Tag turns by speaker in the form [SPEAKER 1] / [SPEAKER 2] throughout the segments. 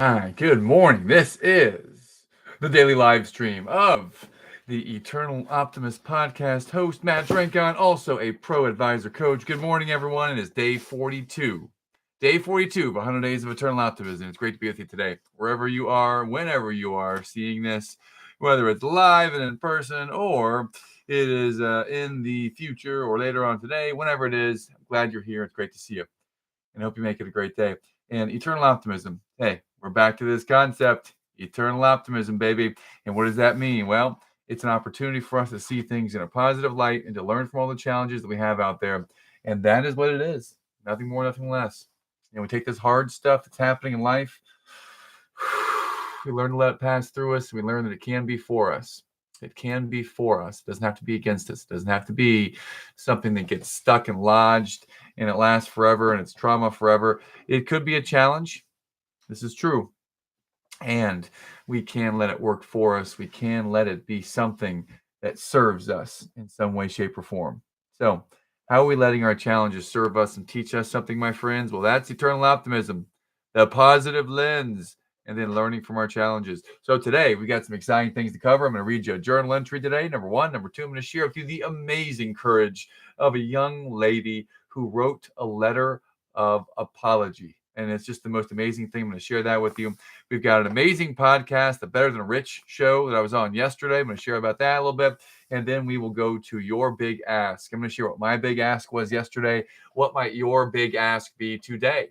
[SPEAKER 1] Hi, good morning. This is the daily live stream of the Eternal Optimist podcast. Host Matt Drenkon, also a pro advisor coach. Good morning, everyone. It is day 42. Day 42 of 100 Days of Eternal Optimism. It's great to be with you today. Wherever you are, whenever you are seeing this, whether it's live and in person or it is in the future or later on today, whenever it is, I'm glad you're here. It's great to see you and I hope you make it a great day. And eternal optimism. Hey, we're back to this concept, eternal optimism, baby. And what does that mean? Well, it's an opportunity for us to see things in a positive light and to learn from all the challenges that we have out there. And that is what it is. Nothing more, nothing less. We take this hard stuff that's happening in life, we learn to let it pass through us. We learn that it can be for us. It can be for us. It doesn't have to be against us. It doesn't have to be something that gets stuck and lodged and it lasts forever and it's trauma forever. It could be a challenge. This is true. And we can let it work for us. We can let it be something that serves us in some way, shape, or form. So, how are we letting our challenges serve us and teach us something, my friends? Well, that's eternal optimism, the positive lens, and then learning from our challenges. So, today we got some exciting things to cover. I'm going to read you a journal entry today. Number one. Number two, I'm going to share with you the amazing courage of a young lady who wrote a letter of apology. And it's just the most amazing thing. I'm going to share that with you. We've got an amazing podcast, the Better Than Rich show that I was on yesterday. I'm going to share about that a little bit. And then we will go to your big ask. I'm going to share what my big ask was yesterday. What might your big ask be today?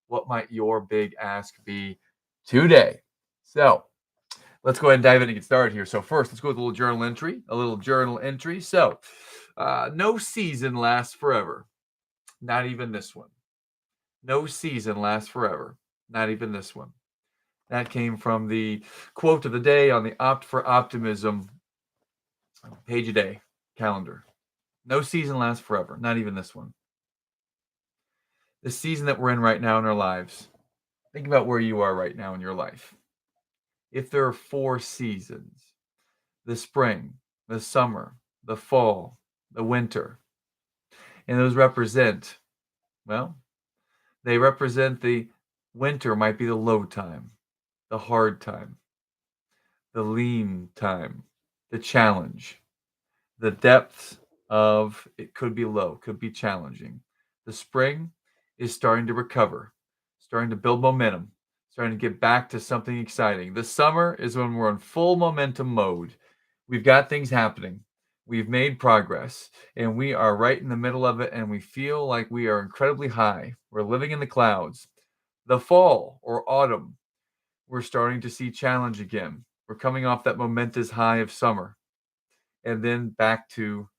[SPEAKER 1] What might your big ask be today? So let's go ahead and dive in and get started here. So first, let's go with a little journal entry. So no season lasts forever. Not even this one. No season lasts forever. Not even this one. That came from the quote of the day on the Opt for Optimism page a day calendar. No season lasts forever. Not even this one. The season that we're in right now in our lives. Think about where you are right now in your life. If there are 4 seasons, the spring, the summer, the fall, the winter, and those represent, well, they represent the winter might be the low time, the hard time, the lean time, the challenge, the depths of it could be low, could be challenging. The spring is starting to recover, starting to build momentum, starting to get back to something exciting. The summer is when we're in full momentum mode. We've got things happening. We've made progress and we are right in the middle of it and we feel like we are incredibly high. We're living in the clouds. The fall or autumn, we're starting to see challenge again. We're coming off that momentous high of summer and then back to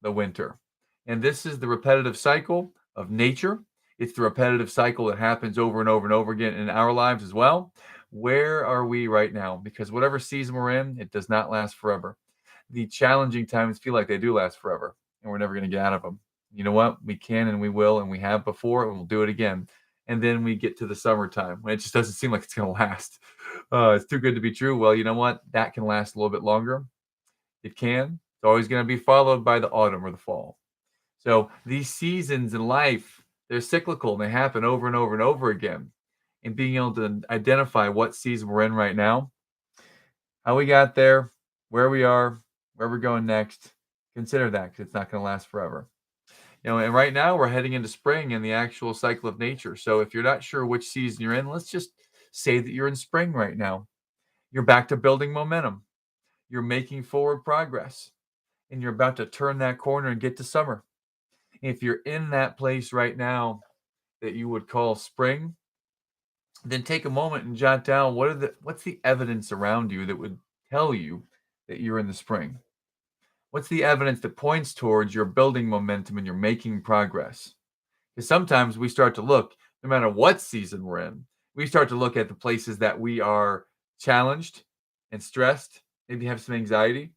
[SPEAKER 1] the winter. And this is the repetitive cycle of nature. It's the repetitive cycle that happens over and over and over again in our lives as well. Where are we right now? Because whatever season we're in, it does not last forever. The challenging times feel like they do last forever, and we're never going to get out of them. You know what? We can and we will, and we have before, and we'll do it again. And then we get to the summertime when it just doesn't seem like it's going to last. It's too good to be true. Well, you know what? That can last a little bit longer. It can. It's always going to be followed by the autumn or the fall. So these seasons in life, they're cyclical and they happen over and over and over again. And being able to identify what season we're in right now, how we got there, where we are, where we're going next, consider that because it's not going to last forever. And right now we're heading into spring and the actual cycle of nature. So if you're not sure which season you're in, let's just say that you're in spring right now. You're back to building momentum. You're making forward progress and you're about to turn that corner and get to summer. If you're in that place right now that you would call spring, then take a moment and jot down what's the evidence around you that would tell you that you're in the spring. What's the evidence that points towards you're building momentum and you're making progress? Because sometimes we start to look, no matter what season we're in, we start to look at the places that we are challenged and stressed, maybe have some anxiety,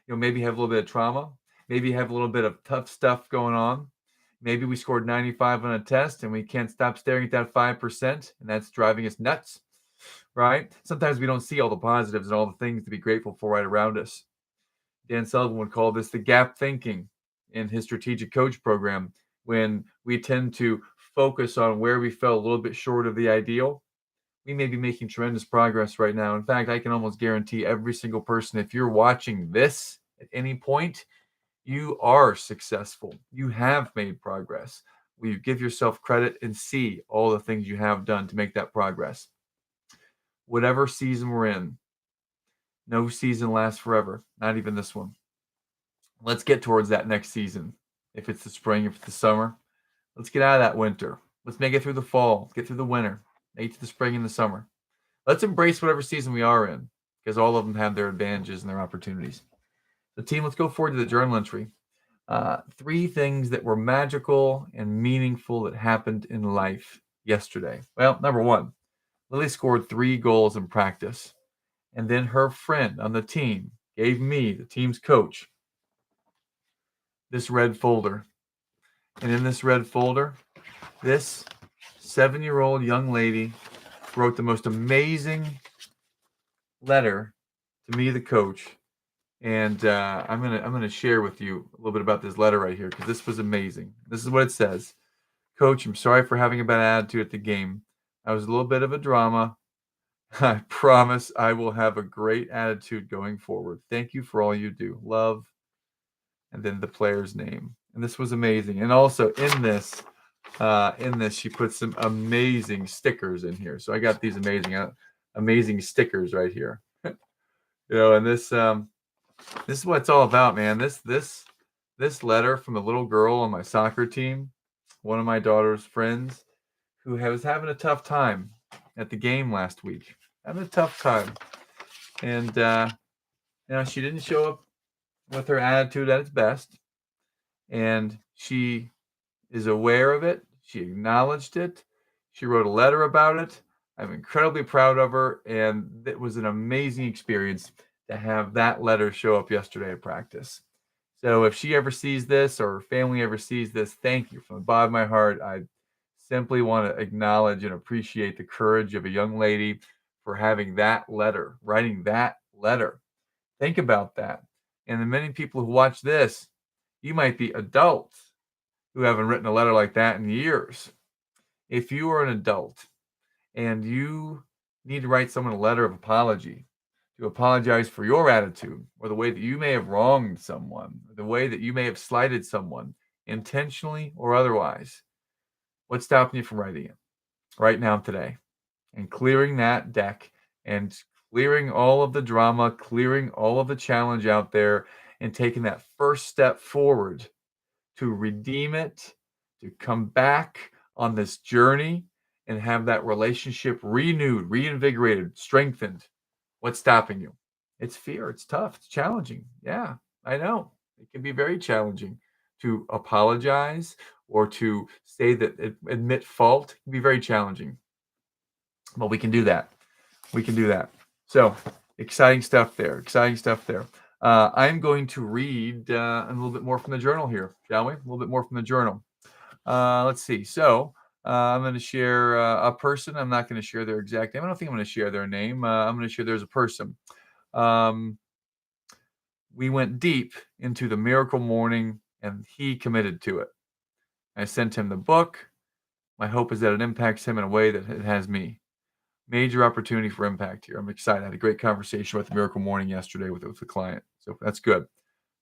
[SPEAKER 1] maybe have a little bit of trauma, maybe have a little bit of tough stuff going on. Maybe we scored 95 on a test and we can't stop staring at that 5%, and that's driving us nuts, right? Sometimes we don't see all the positives and all the things to be grateful for right around us. Dan Sullivan would call this the gap thinking in his strategic coach program, when we tend to focus on where we fell a little bit short of the ideal we may be making tremendous progress right now. In fact, I can almost guarantee every single person, if you're watching this at any point, you are successful. You have made progress. Will you give yourself credit and see all the things you have done to make that progress? Whatever season we're in, no season lasts forever, not even this one. Let's get towards that next season. If it's the spring, if it's the summer, let's get out of that winter. Let's make it through the fall, get through the winter, make it to the spring and the summer. Let's embrace whatever season we are in, because all of them have their advantages and their opportunities. The team, let's go forward to the journal entry. 3 things that were magical and meaningful that happened in life yesterday. Well, number 1, Lily scored 3 goals in practice. And then her friend on the team gave me, the team's coach, this red folder. And in this red folder, this 7-year-old young lady wrote the most amazing letter to me, the coach. And I'm gonna share with you a little bit about this letter right here, because this was amazing. This is what it says. Coach, I'm sorry for having a bad attitude at the game. I was a little bit of a drama. I promise I will have a great attitude going forward. Thank you for all you do. Love. And then the player's name. And this was amazing. And also in this, she put some amazing stickers in here. So I got these amazing stickers right here. And this is what it's all about, man. This letter from a little girl on my soccer team, one of my daughter's friends, who was having a tough time at the game last week. Having a tough time. And she didn't show up with her attitude at its best. And she is aware of it. She acknowledged it. She wrote a letter about it. I'm incredibly proud of her. And it was an amazing experience to have that letter show up yesterday at practice. So if she ever sees this, or her family ever sees this, thank you from the bottom of my heart. I simply want to acknowledge and appreciate the courage of a young lady for having that letter, writing that letter. Think about that. And the many people who watch this, you might be adults who haven't written a letter like that in years. If you are an adult and you need to write someone a letter of apology, to apologize for your attitude, or the way that you may have wronged someone, or the way that you may have slighted someone, intentionally or otherwise, what's stopping you from writing it right now, today, and clearing that deck, and clearing all of the drama, clearing all of the challenge out there, and taking that first step forward to redeem it, to come back on this journey and have that relationship renewed, reinvigorated, strengthened? What's stopping you? It's fear. It's tough. It's challenging. Yeah, I know. It can be very challenging to apologize or to say that admit fault. It can be very challenging. But we can do that. We can do that. So exciting stuff there. Exciting stuff there. I'm going to read a little bit more from the journal here, shall we? A little bit more from the journal. Let's see. So I'm going to share a person. I'm not going to share their exact name. I don't think I'm going to share their name. I'm going to share there's a person. We went deep into the miracle morning, and he committed to it. I sent him the book. My hope is that it impacts him in a way that it has me. Major opportunity for impact here. I'm excited. I had a great conversation with Miracle Morning yesterday with the client. So that's good.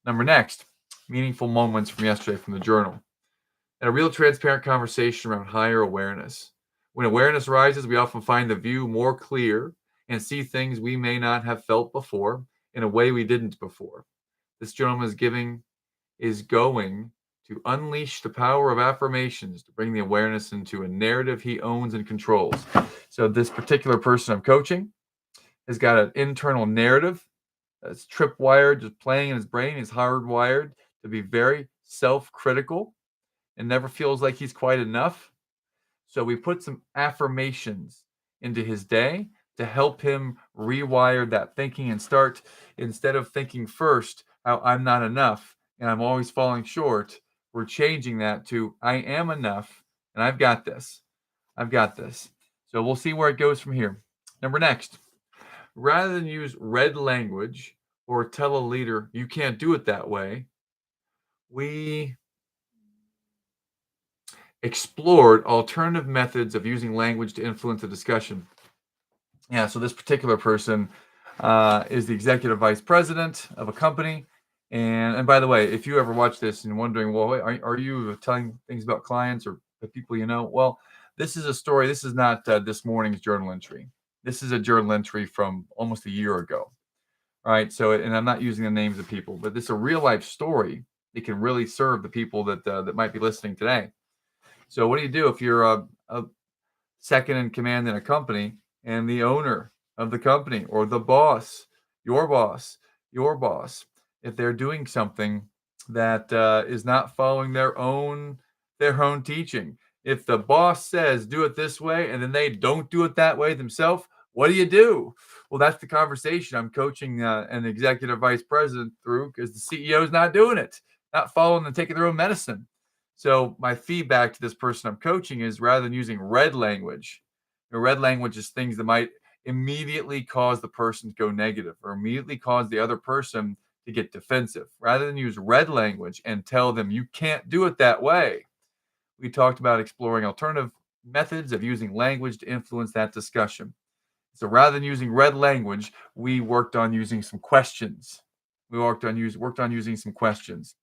[SPEAKER 1] Next, meaningful moments from yesterday from the journal. And a real transparent conversation around higher awareness. When awareness rises, we often find the view more clear and see things we may not have felt before in a way we didn't before. This gentleman is going to unleash the power of affirmations to bring the awareness into a narrative he owns and controls. So this particular person I'm coaching has got an internal narrative that's tripwired, just playing in his brain. He's hardwired to be very self-critical and never feels like he's quite enough. So we put some affirmations into his day to help him rewire that thinking and start, instead of thinking first, how I'm not enough and I'm always falling short, we're changing that to I am enough and I've got this. I've got this. So we'll see where it goes from here. Next, rather than use red language or tell a leader you can't do it that way, we explored alternative methods of using language to influence the discussion. Yeah, so this particular person is the executive vice president of a company. And by the way, if you ever watch this and wondering, well, wait, are you telling things about clients or the people you know? Well, this is a story. This is not this morning's journal entry. This is a journal entry from almost a year ago. All right. So, and I'm not using the names of people, but this is a real life story. It can really serve the people that might be listening today. So, what do you do if you're a second in command in a company and the owner of the company or the boss, your boss, your boss, if they're doing something that is not following their own teaching? If the boss says do it this way and then they don't do it that way themselves, what do you do? Well, that's the conversation I'm coaching an executive vice president through, because the CEO is not doing it, not following and taking their own medicine. So my feedback to this person I'm coaching is, rather than using red language, red language is things that might immediately cause the person to go negative or immediately cause the other person to get defensive. Rather than use red language and tell them you can't do it that way, we talked about exploring alternative methods of using language to influence that discussion. So rather than using red language, we worked on using some questions. We worked on using some questions.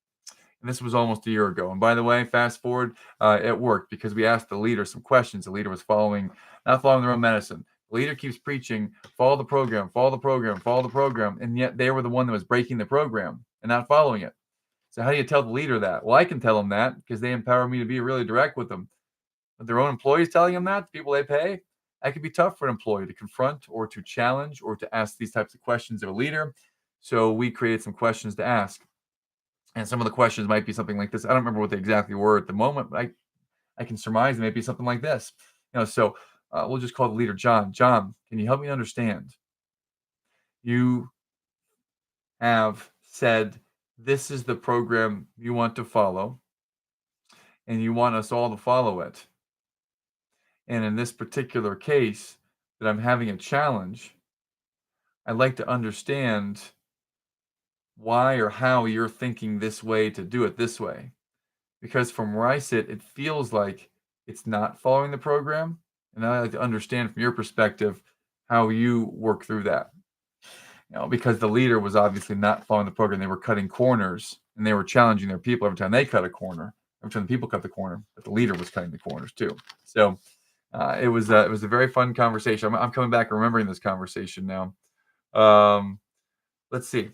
[SPEAKER 1] And this was almost a year ago. And by the way, fast forward, it worked because we asked the leader some questions. The leader was not following their own medicine. The leader keeps preaching, follow the program, follow the program, follow the program. And yet they were the one that was breaking the program and not following it. So how do you tell the leader that? Well, I can tell them that because they empower me to be really direct with them. But their own employees telling them that, the people they pay, that could be tough for an employee to confront or to challenge or to ask these types of questions of a leader. So we created some questions to ask. And some of the questions might be something like this. I don't remember what they exactly were at the moment, but I can surmise it may be something like this. So we'll just call the leader John. John, can you help me understand? You have said this is the program you want to follow, and you want us all to follow it. And in this particular case, that I'm having a challenge, I'd like to understand why or how you're thinking this way to do it this way. Because from where I sit, it feels like it's not following the program. And I'd like to understand from your perspective how you work through that. Because the leader was obviously not following the program. They were cutting corners and they were challenging their people every time they cut a corner, every time the people cut the corner, but the leader was cutting the corners too. So it was a very fun conversation. I'm coming back and remembering this conversation now. Let's see.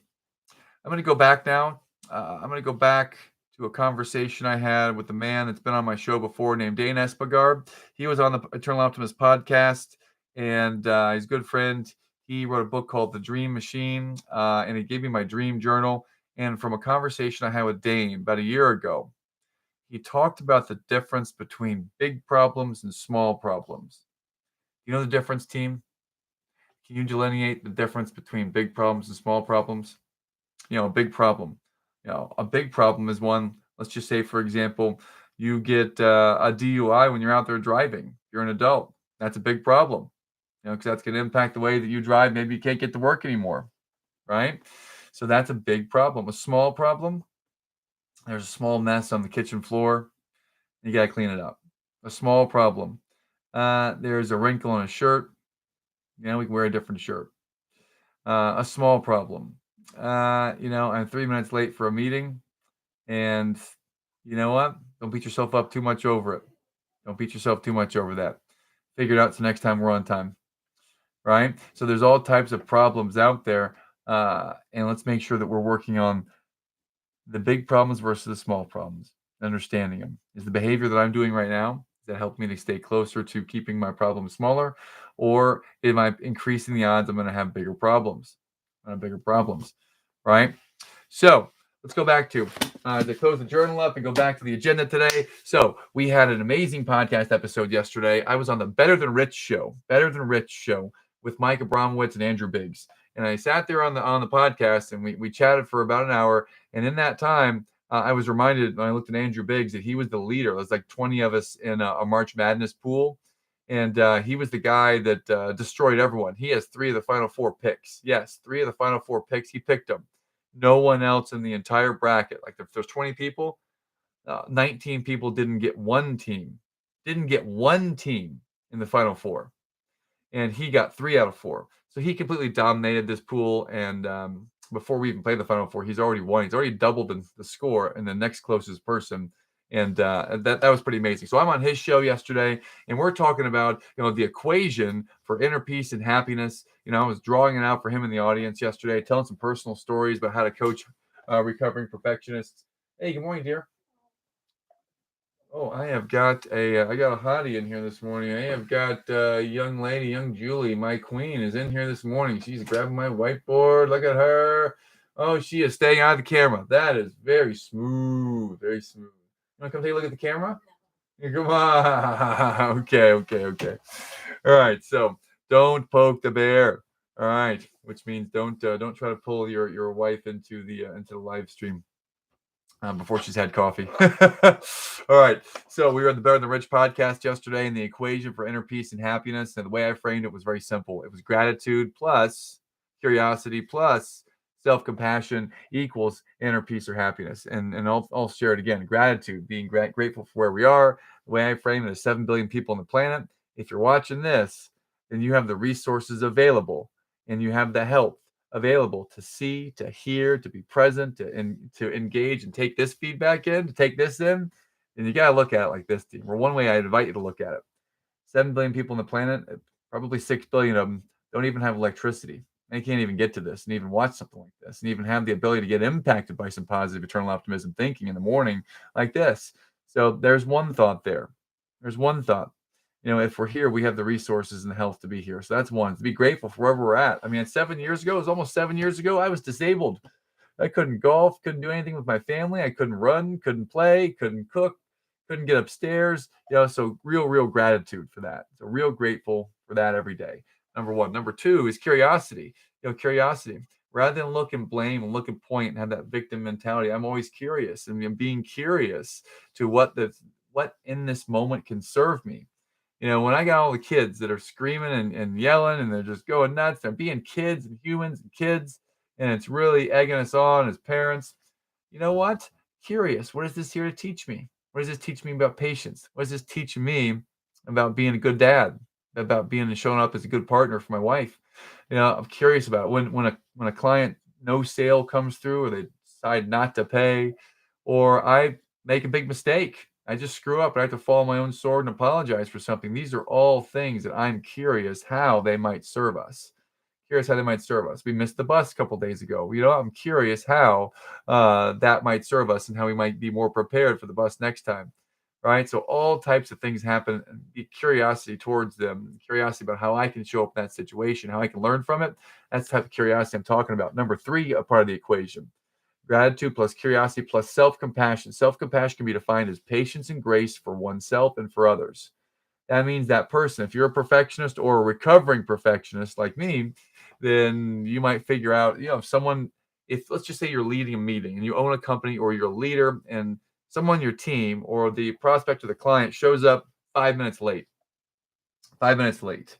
[SPEAKER 1] I'm going to go back now. I'm going to go back to a conversation I had with a man that's been on my show before named Dane Espegar. He was on the Eternal Optimist podcast, and he's a good friend. He wrote a book called The Dream Machine, and he gave me my dream journal. And from a conversation I had with Dane about a year ago, he talked about the difference between big problems and small problems. You know the difference, team? Can you delineate the difference between big problems and small problems? A big problem. A big problem is one, let's just say, for example, you get a DUI when you're out there driving. You're an adult. That's a big problem, because that's going to impact the way that you drive. Maybe you can't get to work anymore, right? So that's a big problem. A small problem, there's a small mess on the kitchen floor. You got to clean it up. A small problem, there's a wrinkle on a shirt. We can wear a different shirt. A small problem. I'm 3 minutes late for a meeting, and you know what? Don't beat yourself up too much over it. Don't beat yourself too much over that. Figure it out so next time we're on time, right? So there's all types of problems out there, and let's make sure that we're working on the big problems versus the small problems, understanding them. Is the behavior that I'm doing right now, does that help me to stay closer to keeping my problems smaller, or am I increasing the odds I'm going to have bigger problems? Right? So let's go back to close the journal up and go back to the agenda today. So we had an amazing podcast episode yesterday. I was on the Better Than Rich show with Mike Abramowitz and Andrew Biggs. And I sat there on the podcast and we chatted for about an hour. And in that time, I was reminded when I looked at Andrew Biggs that he was the leader. It was like 20 of us in a March Madness pool. And he was the guy that destroyed everyone. He has 3 of the final 4 picks. Yes, 3 of the final 4 picks. He picked them. No one else in the entire bracket. Like if there's 20 people, 19 people didn't get one team. Didn't get one team in the final 4. and he got 3 out of 4. So he completely dominated this pool, and before we even played the final four, he's already won. He's already doubled the score and the next closest person, and that was pretty amazing. So I'm on his show yesterday, and we're talking about the equation for inner peace and happiness. I was drawing it out for him in the audience yesterday, telling some personal stories about how to coach recovering perfectionists. Hey, good morning, dear. Oh, I got a hottie in here this morning. I have got a young lady, young Julie, my queen, is in here this morning. She's grabbing my whiteboard. Look at her. Oh, she is staying out of the camera. That is very smooth, very smooth. You want to come take a look at the camera? Yeah, come on. Okay. All right. So don't poke the bear. All right, which means don't try to pull your wife into the live stream before she's had coffee. All right. So we were at the Better Than Rich podcast yesterday, and the equation for inner peace and happiness. And the way I framed it was very simple. It was gratitude plus curiosity plus self-compassion equals inner peace or happiness. And I'll share it again. Gratitude, being grateful for where we are. The way I frame it is 7 billion people on the planet. If you're watching this, then you have the resources available and you have the help available to see, to hear, to be present, to engage and take this feedback in, to take this in. And you got to look at it like this, team. Or one way I invite you to look at it: 7 billion people on the planet, probably 6 billion of them don't even have electricity. They can't even get to this and even watch something like this and even have the ability to get impacted by some positive eternal optimism thinking in the morning like this. So there's one thought there. There's one thought. If we're here, we have the resources and the health to be here. So that's one, to be grateful for wherever we're at. I mean, 7 years ago, it was almost 7 years ago, I was disabled. I couldn't golf, couldn't do anything with my family. I couldn't run, couldn't play, couldn't cook, couldn't get upstairs. So real gratitude for that. So real grateful for that every day. Number one. Number two is curiosity. Curiosity. Rather than look and blame and look and point and have that victim mentality, I'm always curious, and being curious to what in this moment can serve me. When I got all the kids that are screaming and yelling and they're just going nuts, they're being kids and humans and kids, and it's really egging us on as parents. You know what? Curious. What is this here to teach me? What does this teach me about patience? What does this teach me about being a good dad? About being and showing up as a good partner for my wife? I'm curious about it. When a client no sale comes through, or they decide not to pay, or I make a big mistake. I just screw up and I have to follow my own sword and apologize for something. These are all things that I'm curious how they might serve us. Curious how they might serve us. We missed the bus a couple days ago. I'm curious how that might serve us and how we might be more prepared for the bus next time. Right. So all types of things happen. And the curiosity towards them, curiosity about how I can show up in that situation, how I can learn from it. That's the type of curiosity I'm talking about. Number three, a part of the equation. Gratitude plus curiosity plus self-compassion. Self-compassion can be defined as patience and grace for oneself and for others. That means that person, if you're a perfectionist or a recovering perfectionist like me, then you might figure out, if let's just say you're leading a meeting and you own a company, or you're a leader and someone on your team or the prospect or the client shows up 5 minutes late. 5 minutes late.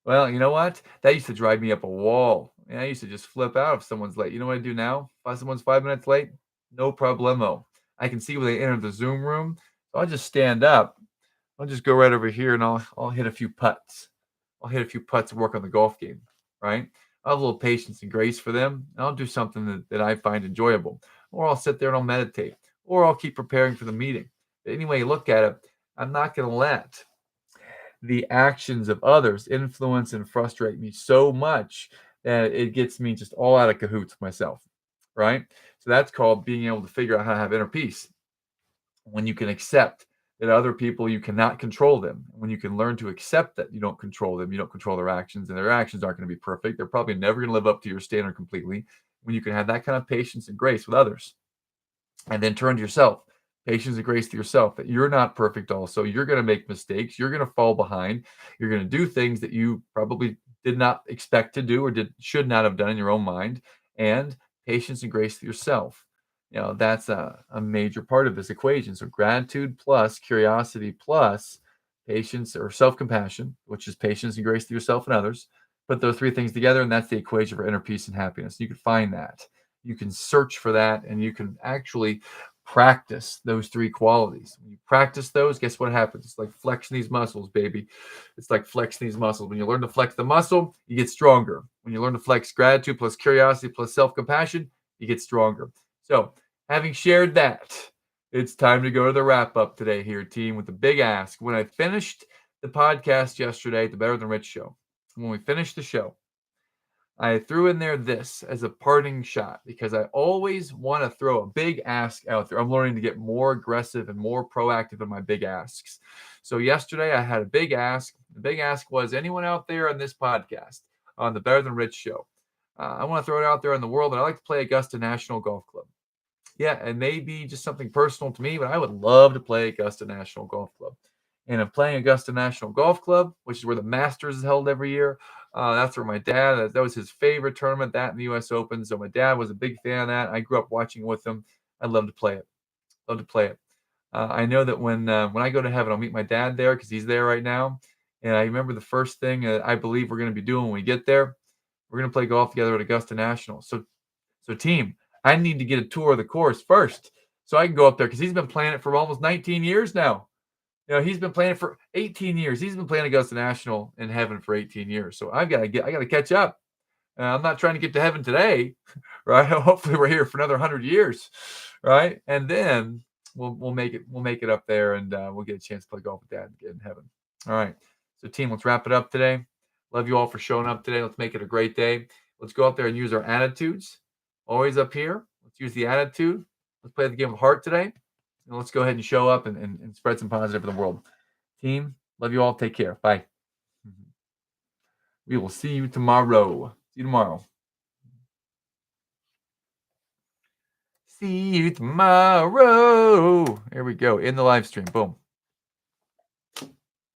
[SPEAKER 1] Well, you know what? That used to drive me up a wall. And I used to just flip out if someone's late. You know what I do now? If someone's 5 minutes late, no problemo. I can see when they enter the Zoom room. So I'll just stand up. I'll just go right over here and I'll hit a few putts. I'll hit a few putts and work on the golf game, right? I'll have a little patience and grace for them. And I'll do something that I find enjoyable. Or I'll sit there and I'll meditate. Or I'll keep preparing for the meeting. But anyway you look at it, I'm not going to let the actions of others influence and frustrate me so much that it gets me just all out of cahoots with myself, right? So that's called being able to figure out how to have inner peace. When you can accept that other people, you cannot control them. When you can learn to accept that you don't control them, you don't control their actions, and their actions aren't going to be perfect. They're probably never going to live up to your standard completely. When you can have that kind of patience and grace with others, and then turn to yourself. Patience and grace to yourself, that you're not perfect also. You're going to make mistakes. You're going to fall behind. You're going to do things that you probably did not expect to do or should not have done in your own mind. And patience and grace to yourself. That's a major part of this equation. So gratitude plus curiosity plus patience or self-compassion, which is patience and grace to yourself and others. Put those three things together, and that's the equation for inner peace and happiness. You can find that. You can search for that, and you can actually practice those 3 qualities. When you practice those, guess what happens? It's like flexing these muscles, baby. It's like flexing these muscles. When you learn to flex the muscle, you get stronger. When you learn to flex gratitude plus curiosity plus self-compassion, you get stronger. So, having shared that, it's time to go to the wrap up today here, team, with the big ask. When I finished the podcast yesterday, the Better Than Rich show, when we finished the show, I threw in there this as a parting shot because I always want to throw a big ask out there. I'm learning to get more aggressive and more proactive in my big asks. So yesterday I had a big ask. The big ask was anyone out there on this podcast, on the Better Than Rich show, I want to throw it out there in the world, and I like to play Augusta National Golf Club. Yeah, it may be just something personal to me, but I would love to play Augusta National Golf Club. And I'm playing Augusta National Golf Club, which is where the Masters is held every year. That's where my dad, that was his favorite tournament, that and the U.S. Open. So my dad was a big fan of that. I grew up watching with him. I love to play it. Love to play it. I know that when I go to heaven, I'll meet my dad there because he's there right now. And I remember the first thing I believe we're going to be doing when we get there, we're going to play golf together at Augusta National. So team, I need to get a tour of the course first so I can go up there because he's been playing it for almost 19 years now. You know, he's been playing it for 18 years. He's been playing Augusta National in heaven for 18 years. So I got to catch up. I'm not trying to get to heaven today, right? Hopefully we're here for another 100 years, right? And then we'll make it up there, and we'll get a chance to play golf with Dad and get in heaven. All right. So team, let's wrap it up today. Love you all for showing up today. Let's make it a great day. Let's go out there and use our attitudes. Always up here. Let's use the attitude. Let's play the game of heart today. And let's go ahead and show up and spread some positive in the world. Team, love you all. Take care. Bye. We will see you tomorrow. See you tomorrow. See you tomorrow. There we go. In the live stream. Boom.